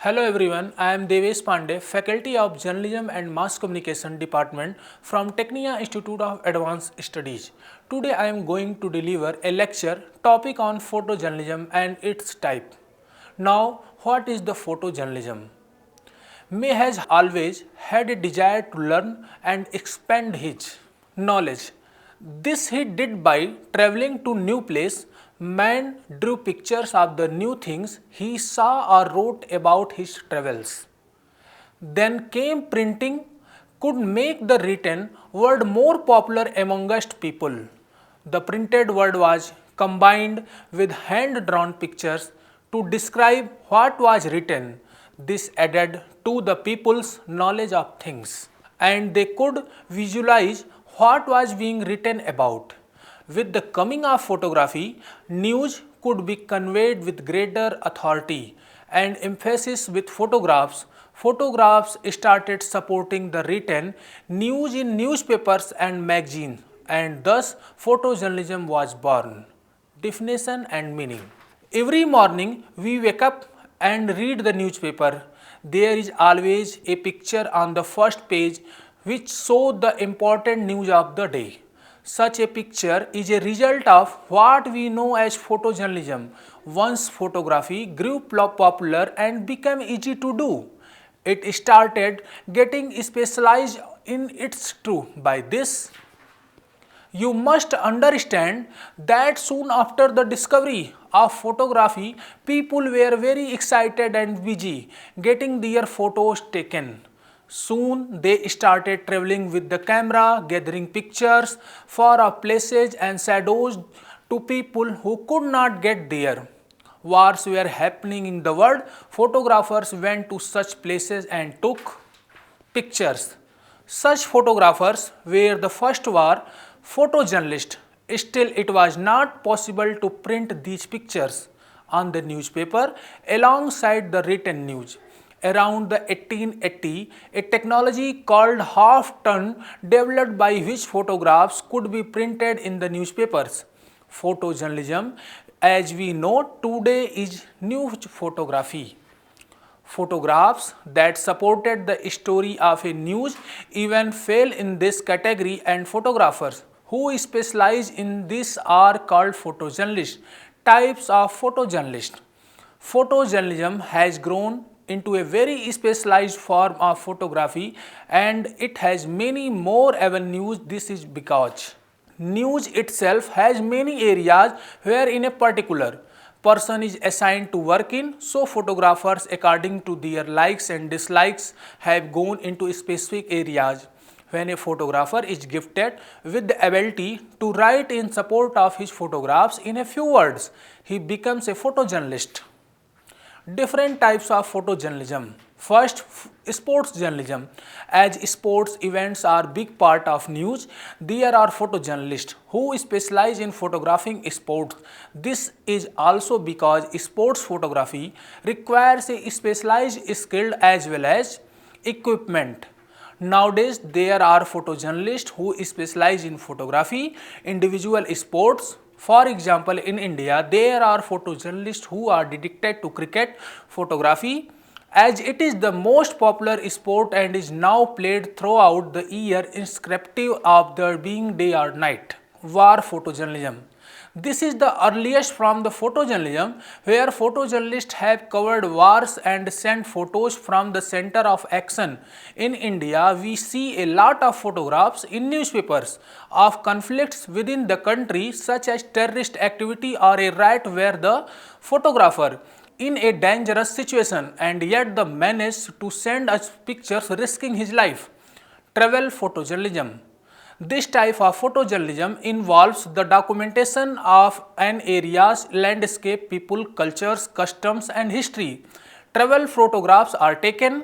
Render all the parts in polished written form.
Hello everyone, I am Dewesh Pandey, Faculty of Journalism and Mass Communication Department from Tecnia Institute of Advanced Studies. Today I am going to deliver a lecture topic on photojournalism and its type. Now, what is the photojournalism? May has always had a desire to learn and expand his knowledge. This he did by traveling to new place. Man drew pictures of the new things he saw or wrote about his travels. Then came printing could make the written word more popular amongst people. The printed word was combined with hand-drawn pictures to describe what was written. This added to the people's knowledge of things, and they could visualize what was being written about. With the coming of photography, news could be conveyed with greater authority and emphasis with photographs. Photographs started supporting the written news in newspapers and magazines, and thus photojournalism was born. Definition and meaning. Every morning we wake up and read the newspaper. There is always a picture on the first page which shows the important news of the day. Such a picture is a result of what we know as photojournalism. Once photography grew popular and became easy to do, it started getting specialized in its true. By this, you must understand that soon after the discovery of photography, people were very excited and busy getting their photos taken. Soon they started traveling with the camera, gathering pictures for places and shadows to people who could not get there. Wars were happening in the world. Photographers went to such places and took pictures. Such photographers were the first war photojournalists. Still, it was not possible to print these pictures on the newspaper alongside the written news. Around the 1880, a technology called half-ton developed by which photographs could be printed in the newspapers. Photojournalism, as we know today, is news photography. Photographs that supported the story of a news event fell in this category, and photographers who specialize in this are called photojournalists. Types of photojournalists. Photojournalism has grown into a very specialized form of photography, and it has many more avenues. This is because news itself has many areas where in a particular person is assigned to work in, so photographers according to their likes and dislikes have gone into specific areas. When a photographer is gifted with the ability to write in support of his photographs in a few words, he becomes a photojournalist. Different types of photojournalism. First, sports journalism. As sports events are big part of news, there are photojournalists who specialize in photographing sports. This is also because sports photography requires a specialized skill as well as equipment. Nowadays, there are photojournalists who specialize in photography, individual sports. For example, in India, there are photojournalists who are dedicated to cricket photography, as it is the most popular sport and is now played throughout the year irrespective of the being day or night. War photojournalism. This is the earliest from the photojournalism, where photojournalists have covered wars and sent photos from the center of action. In India, we see a lot of photographs in newspapers of conflicts within the country, such as terrorist activity or a riot, where the photographer in a dangerous situation and yet the managed to send us pictures risking his life. Travel photojournalism. This type of photojournalism involves the documentation of an area's landscape, people, cultures, customs and history. Travel photographs are taken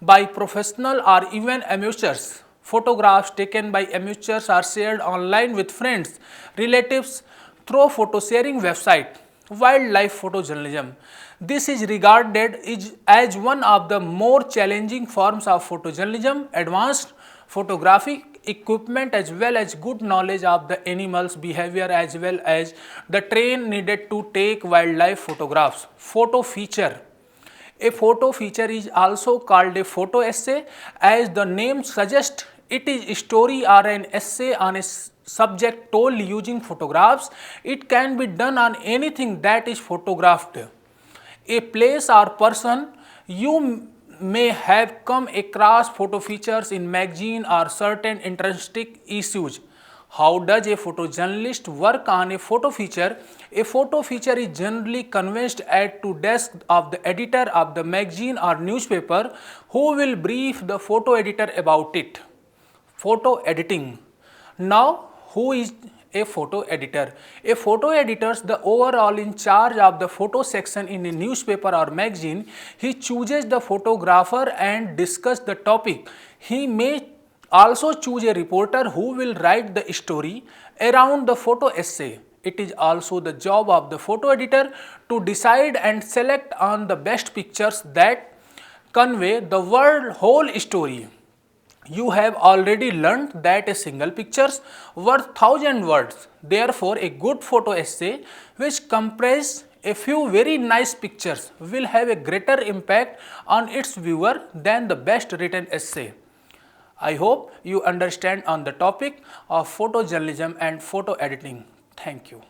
by professional or even amateurs. Photographs taken by amateurs are shared online with friends, relatives through photo sharing website. Wildlife photojournalism. This is regarded as one of the more challenging forms of photojournalism. Advanced photographic equipment as well as good knowledge of the animal's behavior as well as the train needed to take wildlife photographs. Photo feature. A photo feature is also called a photo essay. As the name suggests, it is a story or an essay on a subject told using photographs. It can be done on anything that is photographed. A place or person. You may have come across photo features in magazine or certain interesting issues. How does a photojournalist work on a photo feature? A photo feature is generally conveyed at to desk of the editor of the magazine or newspaper, who will brief the photo editor about it. Photo editing. Now, who is a photo editor? A photo editor is the overall in charge of the photo section in a newspaper or magazine. He chooses the photographer and discuss the topic. He may also choose a reporter who will write the story around the photo essay. It is also the job of the photo editor to decide and select on the best pictures that convey the whole story. You have already learned that a single picture worth 1000 words. Therefore, a good photo essay which comprises a few very nice pictures will have a greater impact on its viewer than the best written essay. I hope you understand on the topic of photojournalism and photo editing. Thank you.